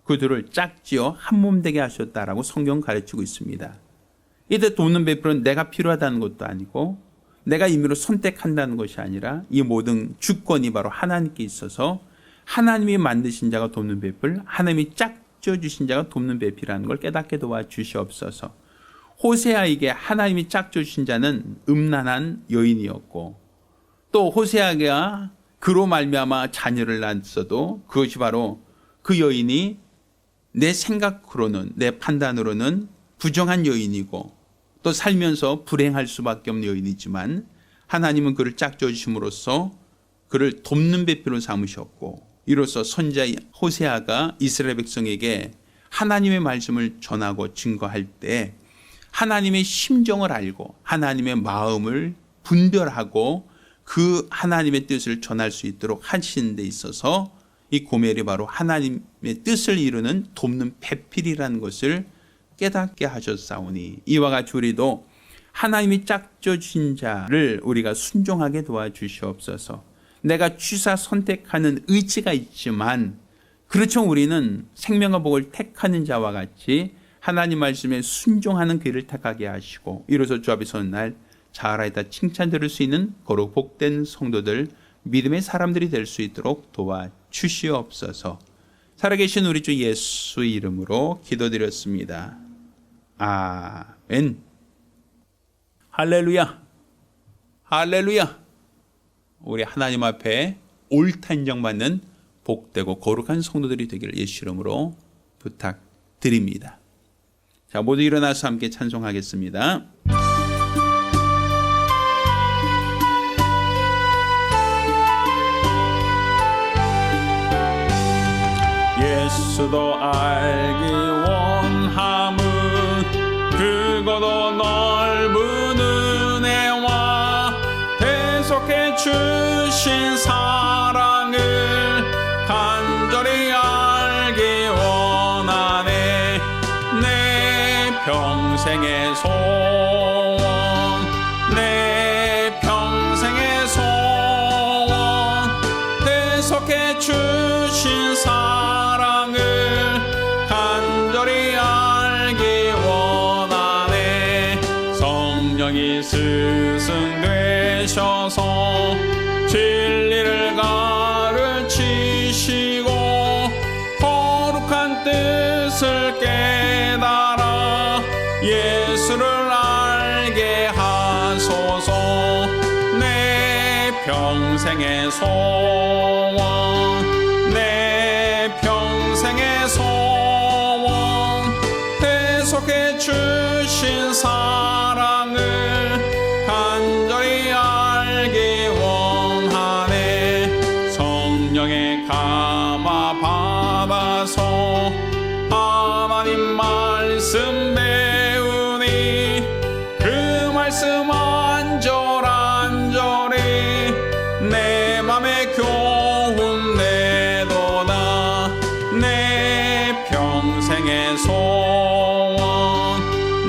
그들을 짝지어 한 몸 되게 하셨다라고 성경 가르치고 있습니다. 이때 돕는 배필은 내가 필요하다는 것도 아니고 내가 임의로 선택한다는 것이 아니라 이 모든 주권이 바로 하나님께 있어서 하나님이 만드신 자가 돕는 배필, 하나님이 짝지어 주신 자가 돕는 배필이라는 걸 깨닫게 도와주시옵소서. 호세아에게 하나님이 짝지어 주신 자는 음란한 여인이었고 또 호세아가 그로 말미암아 자녀를 낳았어도 그것이 바로 그 여인이 내 생각으로는, 내 판단으로는 부정한 여인이고 또 살면서 불행할 수밖에 없는 여인이지만 하나님은 그를 짝져 주심으로써 그를 돕는 배필로 삼으셨고 이로써 선자 호세아가 이스라엘 백성에게 하나님의 말씀을 전하고 증거할 때 하나님의 심정을 알고 하나님의 마음을 분별하고 그 하나님의 뜻을 전할 수 있도록 하시는 데 있어서 이 고멜이 바로 하나님의 뜻을 이루는 돕는 배필이라는 것을 깨닫게 하셨사오니 이와 같이 우리도 하나님이 짝져 주신 자를 우리가 순종하게 도와주시옵소서. 내가 취사 선택하는 의지가 있지만 그렇죠, 우리는 생명과 복을 택하는 자와 같이 하나님 말씀에 순종하는 길을 택하게 하시고 이로써 주 앞에 서는 날 잘하였다 칭찬 들을 수 있는 거룩 복된 성도들, 믿음의 사람들이 될 수 있도록 도와주시옵소서. 살아계신 우리 주 예수 이름으로 기도드렸습니다. 아멘. 할렐루야, 할렐루야. 우리 하나님 앞에 옳다 인정받는 복되고 거룩한 성도들이 되기를 예수 이름으로 부탁드립니다. 자, 모두 일어나서 함께 찬송하겠습니다. 예수도 알기 원함은 크고도 넓은 은혜와 대속해 주신 사랑을 간절히 알기 원하네. 내 평생의 소원, 내 평생의 소원, 대속해 주신 사랑을 간절히 알기 원하네. 성령이 스승되셔서 진리를 가르치시고 거룩한 뜻을 깨달아 예수를 알게 하소서. 내 평생의 소원, 내 평생의 소원, 대속해 주신 사랑을 간절히 알기 원하네. 성령의 감화 받아서 하나님 말씀 배우니 그 말씀 안절안절히 내 맘에 교훈 내도다. 내 평생의 소원,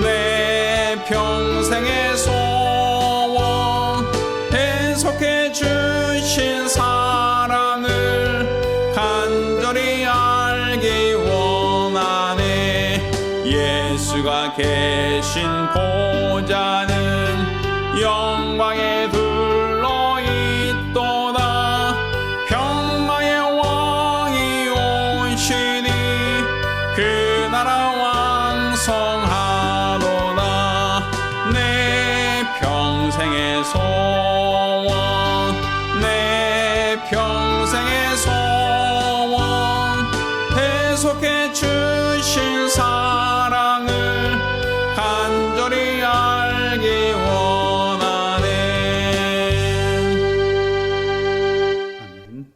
내 평생의 소원, 대속해 주신 사랑을 간절히 알기 원하네. 예수가 계신 보좌는 영광에 둘러있도다. 평화의 왕이 오시니 그 나라 왕성하도다. 내 평생의 소원, 내 평생의 소원, 대속해 주신 사랑을 간절히 알기 원하네. 아멘.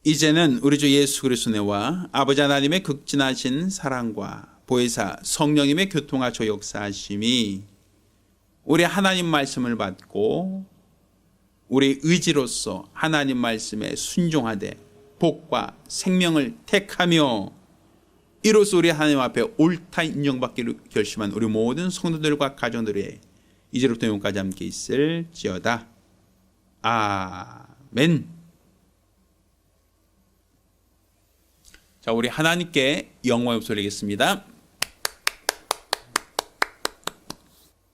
이제는 우리 주 예수 그리스도의 은혜와 아버지 하나님의 극진하신 사랑과 보혜사 성령님의 교통하셔 역사하심이 우리 하나님 말씀을 받고 우리 의지로서 하나님 말씀에 순종하되 복과 생명을 택하며 이로써 우리 하나님 앞에 옳다 인정받기를 결심한 우리 모든 성도들과 가정들의 이제부터 영원까지 함께 있을지어다. 아멘. 자, 우리 하나님께 영광을 돌리겠습니다.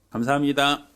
감사합니다.